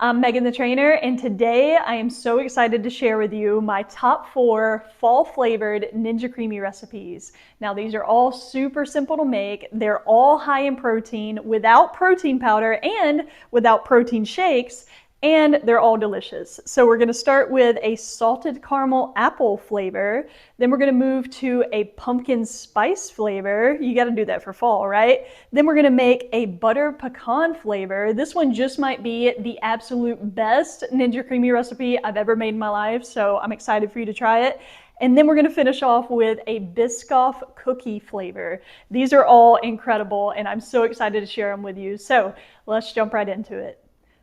I'm Megan the Trainer, and today I am so excited to share with you my top 4 fall flavored Ninja Creami recipes. Now these are all super simple to make. They're all high in protein, without protein powder and without protein shakes, and they're all delicious. So we're gonna start with a salted caramel apple flavor. Then we're gonna move to a pumpkin spice flavor. You gotta do that for fall, right? Then we're gonna make a butter pecan flavor. This one just might be the absolute best Ninja Creami recipe I've ever made in my life, so I'm excited for you to try it. And then we're gonna finish off with a Biscoff Cookie flavor. These are all incredible, and I'm so excited to share them with you. So let's jump right into it.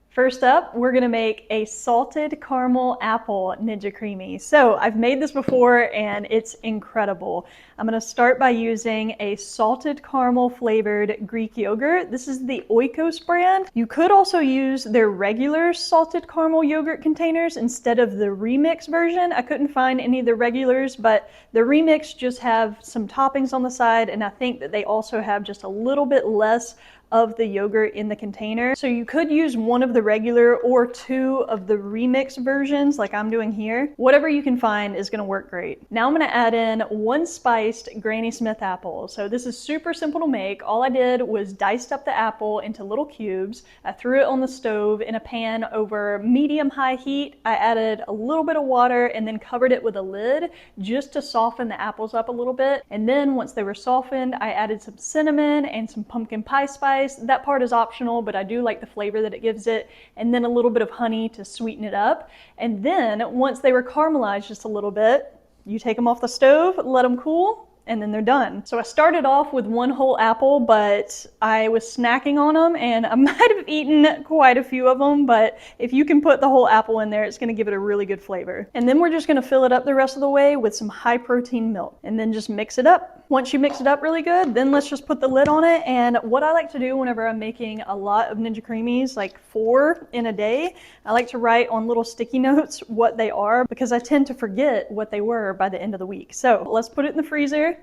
First up, we're gonna make a salted caramel apple Ninja Creami. So I've made this before and it's incredible. I'm gonna start by using a salted caramel flavored Greek yogurt. This is the Oikos brand. You could also use their regular salted caramel yogurt containers instead of the remix version. I couldn't find any of the regulars, but the remix just have some toppings on the side, and I think that they also have just a little bit less of the yogurt in the container. So you could use one of the regular or 2 of the remix versions like I'm doing here. Whatever you can find is gonna work great. Now I'm gonna add in 1 spiced Granny Smith apple. So this is super simple to make. All I did was diced up the apple into little cubes. I threw it on the stove in a pan over medium-high heat. I added a little bit of water and then covered it with a lid just to soften the apples up a little bit. And then once they were softened, I added some cinnamon and some pumpkin pie spice. That part is optional, but I do like the flavor that it gives it, and then a little bit of honey to sweeten it up. And then once they were caramelized just a little bit, you take them off the stove, let them cool, and then they're done. So I started off with 1 whole apple, but I was snacking on them and I might have eaten quite a few of them, but if you can put the whole apple in there, it's gonna give it a really good flavor. And then we're just gonna fill it up the rest of the way with some high protein milk and then just mix it up. Once you mix it up really good, then let's just put the lid on it. And what I like to do whenever I'm making a lot of Ninja Creamis, like 4 in a day, I like to write on little sticky notes what they are because I tend to forget what they were by the end of the week. So let's put it in the freezer.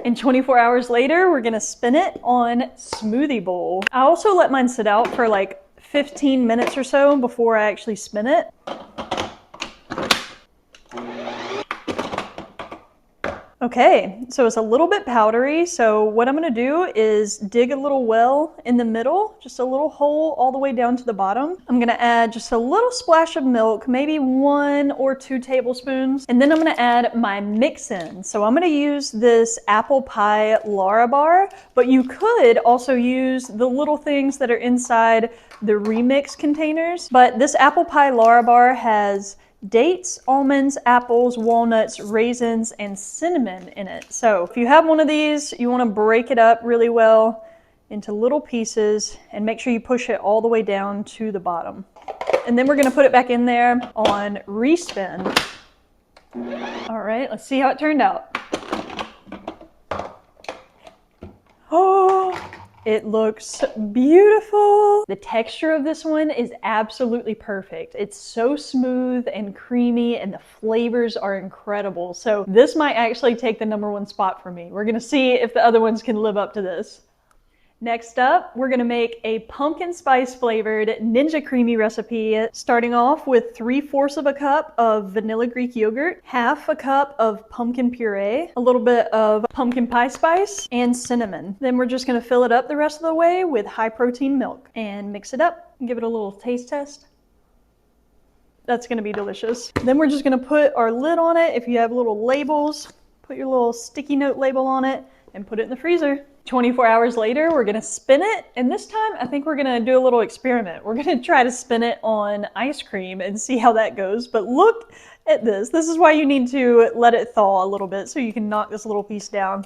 And 24 hours later, we're gonna spin it on smoothie bowl. I also let mine sit out for like 15 minutes or so before I actually spin it. Okay, so it's a little bit powdery, so what I'm gonna do is dig a little well in the middle, just a little hole all the way down to the bottom. I'm gonna add just a little splash of milk, maybe 1 or 2 tablespoons, and then I'm gonna add my mix-in. So I'm gonna use this apple pie Larabar, but you could also use the little things that are inside the remix containers. But this apple pie Larabar has dates, almonds, apples, walnuts, raisins, and cinnamon in it. So if you have one of these, you want to break it up really well into little pieces and make sure you push it all the way down to the bottom. And then we're going to put it back in there on respin. All right, let's see how it turned out. Oh, it looks beautiful. The texture of this one is absolutely perfect. It's so smooth and creamy and the flavors are incredible. So this might actually take the #1 spot for me. We're gonna see if the other ones can live up to this. Next up, we're gonna make a pumpkin spice flavored Ninja Creami recipe, starting off with 3/4 of a cup of vanilla Greek yogurt, 1/2 a cup of pumpkin puree, a little bit of pumpkin pie spice, and cinnamon. Then we're just gonna fill it up the rest of the way with high protein milk and mix it up and give it a little taste test. That's gonna be delicious. Then we're just gonna put our lid on it. If you have little labels, put your little sticky note label on it and put it in the freezer. 24 hours later, we're gonna spin it, and this time I think we're gonna do a little experiment. We're gonna try to spin it on ice cream and see how that goes, but look at this. This is why you need to let it thaw a little bit so you can knock this little piece down.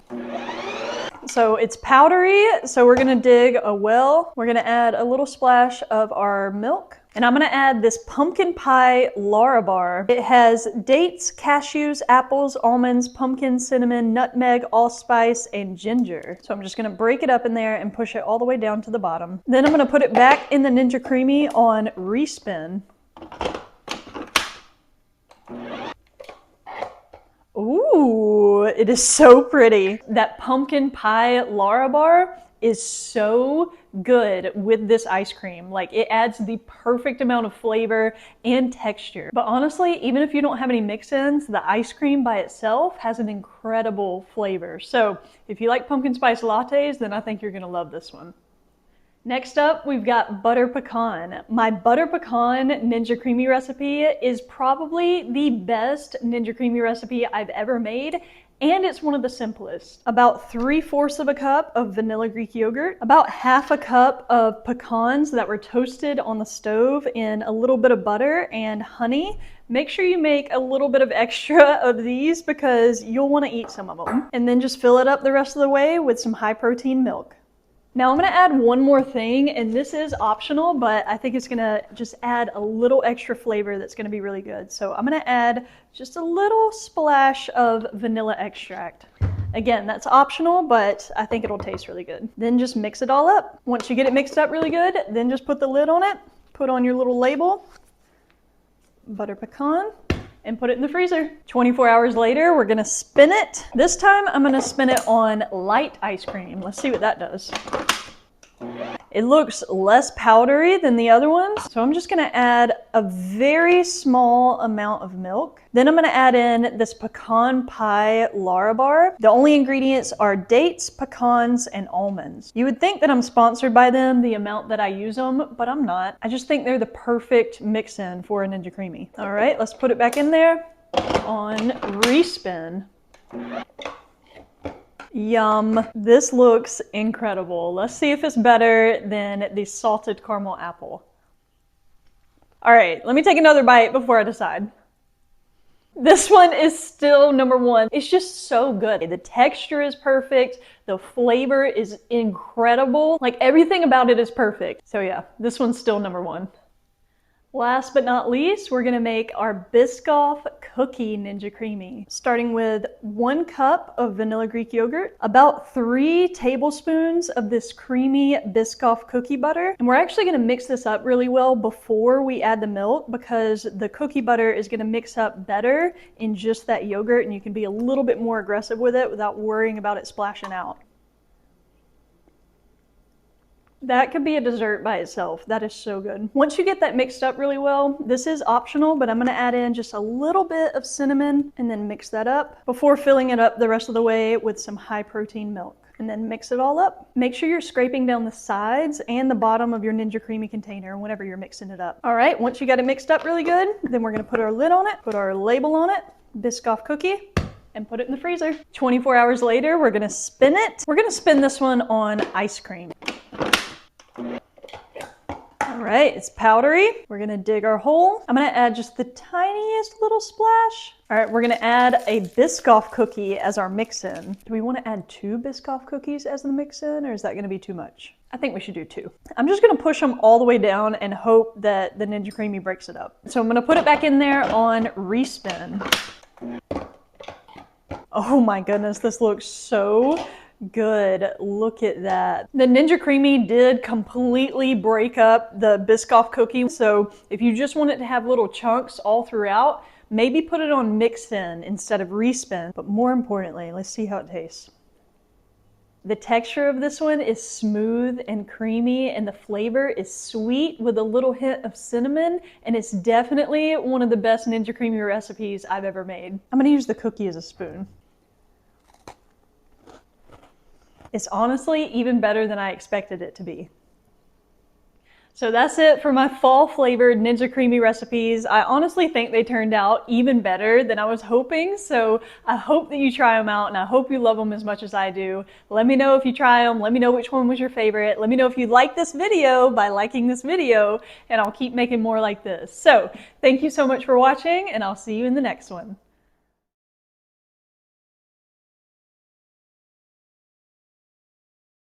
So it's powdery, so we're gonna dig a well. We're gonna add a little splash of our milk. And I'm gonna add this pumpkin pie Larabar. It has dates, cashews, apples, almonds, pumpkin, cinnamon, nutmeg, allspice, and ginger. So I'm just gonna break it up in there and push it all the way down to the bottom. Then I'm gonna put it back in the Ninja Creami on respin. Ooh, it is so pretty. That pumpkin pie Larabar is so good with this ice cream. Like, it adds the perfect amount of flavor and texture. But honestly, even if you don't have any mix-ins, the ice cream by itself has an incredible flavor. So if you like pumpkin spice lattes, then I think you're gonna love this one. Next up, we've got butter pecan. My butter pecan Ninja Creami recipe is probably the best Ninja Creami recipe I've ever made, and it's one of the simplest. About 3/4 of a cup of vanilla Greek yogurt, about 1/2 a cup of pecans that were toasted on the stove in a little bit of butter and honey. Make sure you make a little bit of extra of these because you'll want to eat some of them. And then just fill it up the rest of the way with some high protein milk. Now I'm gonna add one more thing, and this is optional, but I think it's gonna just add a little extra flavor that's gonna be really good. So I'm gonna add just a little splash of vanilla extract. Again, that's optional, but I think it'll taste really good. Then just mix it all up. Once you get it mixed up really good, then just put the lid on it, put on your little label, butter pecan, and put it in the freezer. 24 hours later, we're gonna spin it. This time, I'm gonna spin it on light ice cream. Let's see what that does. It looks less powdery than the other ones, so I'm just gonna add a very small amount of milk. Then I'm gonna add in this pecan pie Larabar. The only ingredients are dates, pecans, and almonds. You would think that I'm sponsored by them, the amount that I use them, but I'm not. I just think they're the perfect mix-in for a Ninja Creami. All right, let's put it back in there on respin. Yum. This looks incredible. Let's see if it's better than the salted caramel apple. All right, let me take another bite before I decide. This one is still number one. It's just so good. The texture is perfect. The flavor is incredible. Like, everything about it is perfect. So yeah, this one's still number one. Last but not least, we're gonna make our Biscoff Cookie Ninja Creami. Starting with 1 cup of vanilla Greek yogurt, about 3 tablespoons of this creamy Biscoff cookie butter. And we're actually gonna mix this up really well before we add the milk because the cookie butter is gonna mix up better in just that yogurt, and you can be a little bit more aggressive with it without worrying about it splashing out. That could be a dessert by itself. That is so good. Once you get that mixed up really well, this is optional, but I'm gonna add in just a little bit of cinnamon and then mix that up before filling it up the rest of the way with some high protein milk. And then mix it all up. Make sure you're scraping down the sides and the bottom of your Ninja Creami container whenever you're mixing it up. All right, once you got it mixed up really good, then we're gonna put our lid on it, put our label on it, Biscoff Cookie, and put it in the freezer. 24 hours later, we're gonna spin it. We're gonna spin this one on ice cream. All right, it's powdery. We're gonna dig our hole. I'm gonna add just the tiniest little splash. All right, we're gonna add a Biscoff cookie as our mix-in. Do we wanna add 2 Biscoff cookies as the mix-in, or is that gonna be too much? I think we should do 2. I'm just gonna push them all the way down and hope that the Ninja Creami breaks it up. So I'm gonna put it back in there on respin. Oh my goodness, this looks so good. Look at that. The Ninja Creami did completely break up the Biscoff cookie. So if you just want it to have little chunks all throughout, maybe put it on mix-in instead of respin. But more importantly, let's see how it tastes. The texture of this one is smooth and creamy, and the flavor is sweet with a little hint of cinnamon, and it's definitely one of the best Ninja Creami recipes I've ever made. I'm gonna use the cookie as a spoon. It's honestly even better than I expected it to be. So that's it for my fall flavored Ninja Creami recipes. I honestly think they turned out even better than I was hoping. So I hope that you try them out, and I hope you love them as much as I do. Let me know if you try them. Let me know which one was your favorite. Let me know if you like this video by liking this video, and I'll keep making more like this. So thank you so much for watching, and I'll see you in the next one.